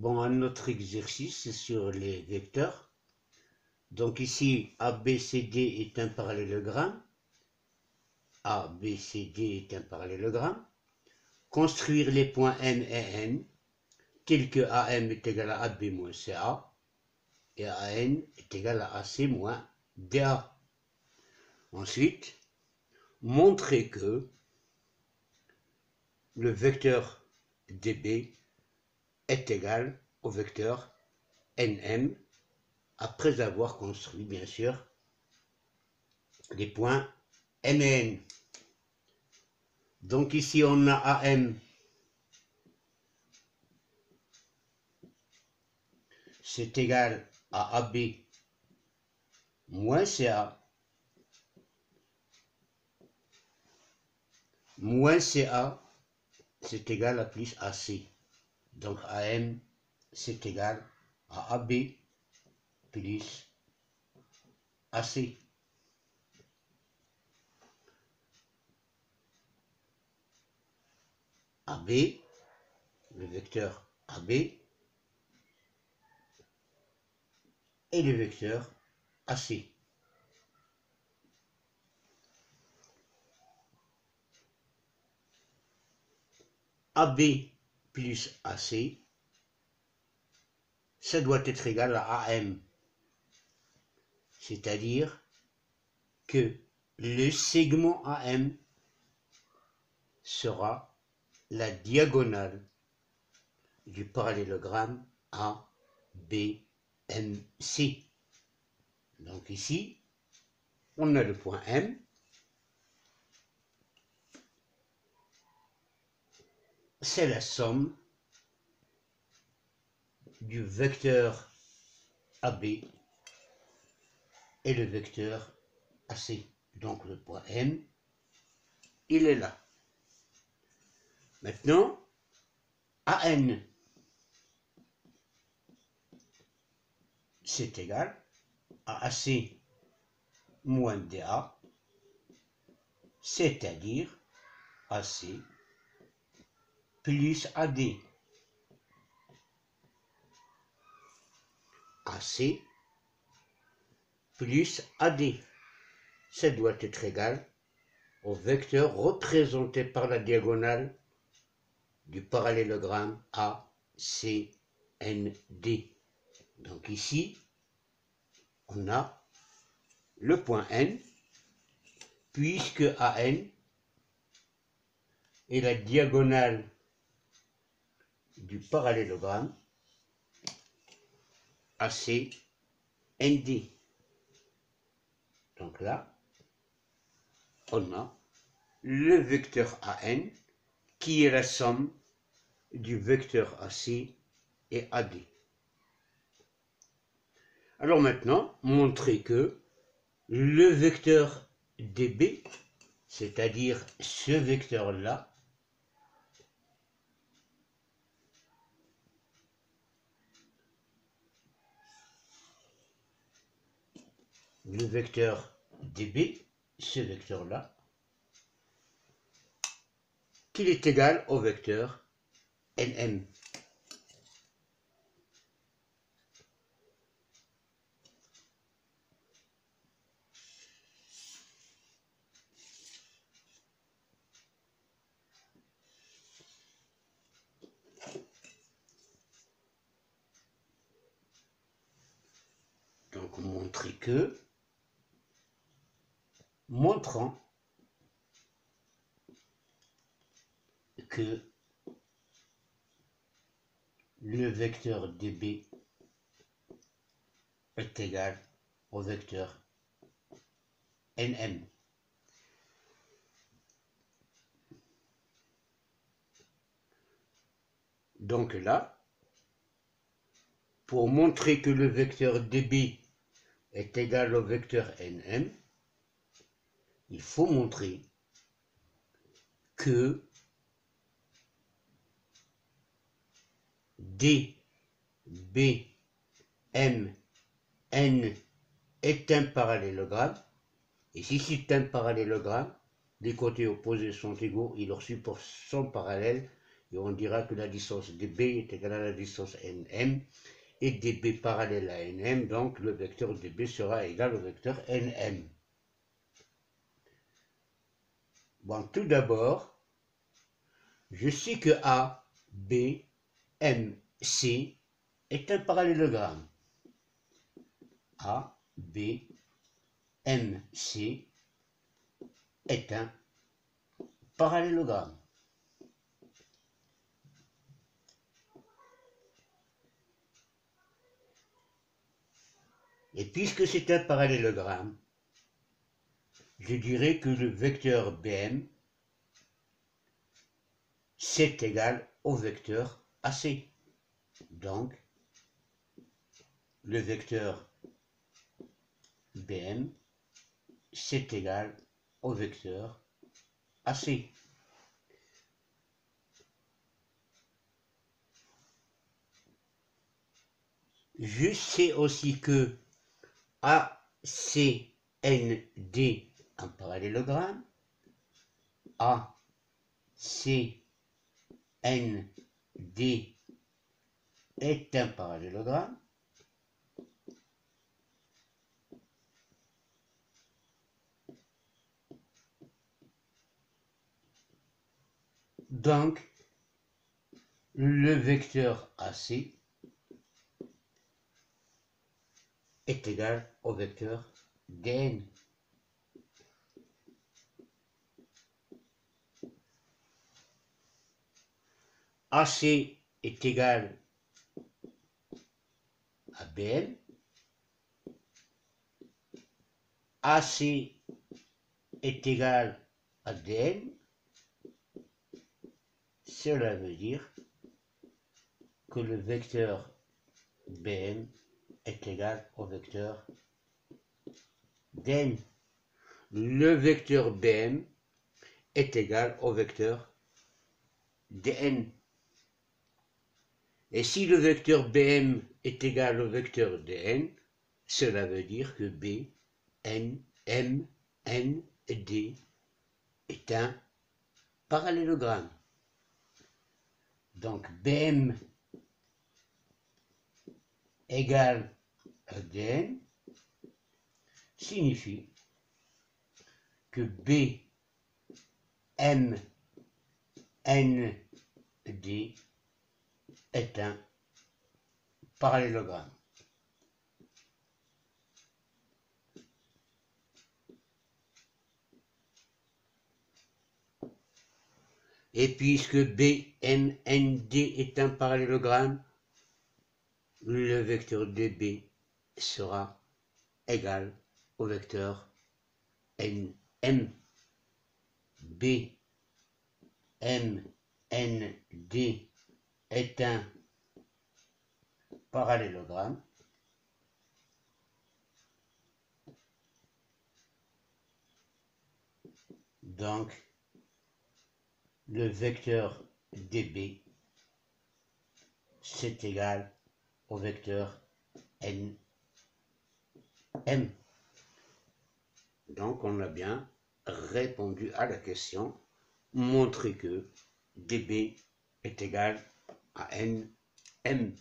Bon, un autre exercice sur les vecteurs. Donc ici, ABCD est un parallélogramme. ABCD est un parallélogramme. Construire les points M et N, tels que AM est égal à AB moins CA, et AN est égal à AC moins DA. Ensuite, montrer que le vecteur DB est égal au vecteur NM, après avoir construit, bien sûr, les points M et N. Donc ici, on a AM, c'est égal à AB moins CA, moins CA, c'est égal à plus AC. Donc AM, c'est égal à AB plus AC. AB, le vecteur AB, et le vecteur AC. AB plus AC, ça doit être égal à AM. C'est-à-dire que le segment AM sera la diagonale du parallélogramme ABMC. Donc ici, on a le point M. C'est la somme du vecteur AB et le vecteur AC. Donc le point M, il est là. Maintenant, AN, c'est égal à AC moins DA, c'est-à-dire AC plus AD. AC plus AD. Ça doit être égal au vecteur représenté par la diagonale du parallélogramme ACND. Donc ici, on a le point N, puisque AN est la diagonale du parallélogramme ACND. Donc là, on a le vecteur AN qui est la somme du vecteur AC et AD. Alors maintenant, montrer que le vecteur DB, c'est-à-dire ce vecteur-là, le vecteur DB, ce vecteur-là, qu'il est égal au vecteur NM. Donc montrer que, montrant que le vecteur DB est égal au vecteur NM. Donc là, pour montrer que le vecteur DB est égal au vecteur NM, il faut montrer que D, B, M, N est un parallélogramme, et si c'est un parallélogramme, les côtés opposés sont égaux et leurs supports sont parallèles, et on dira que la distance dB est égale à la distance nm, et dB parallèle à nm, donc le vecteur dB sera égal au vecteur nm. Bon, tout d'abord, je sais que A, B, M, C est un parallélogramme. A, B, M, C est un parallélogramme. Et puisque c'est un parallélogramme, je dirais que le vecteur BM c'est égal au vecteur AC. Donc, le vecteur BM c'est égal au vecteur AC. Je sais aussi que ACND, un parallélogramme, ACND est un parallélogramme. Donc, le vecteur AC est égal au vecteur DN. AC est égal à BM. AC est égal à DN. Cela veut dire que le vecteur BM est égal au vecteur DN. Le vecteur BM est égal au vecteur DN. Et si le vecteur BM est égal au vecteur DN, cela veut dire que B, N, M, N et D est un parallélogramme. Donc BM égale à DN signifie que B, M, N, D est un parallélogramme. Et puisque B, M, N, D est un parallélogramme, le vecteur dB sera égal au vecteur NM. B, M, N, D est un parallélogramme. Donc, le vecteur dB c'est égal au vecteur NM. Donc, on a bien répondu à la question, montrer que dB est égal à NM.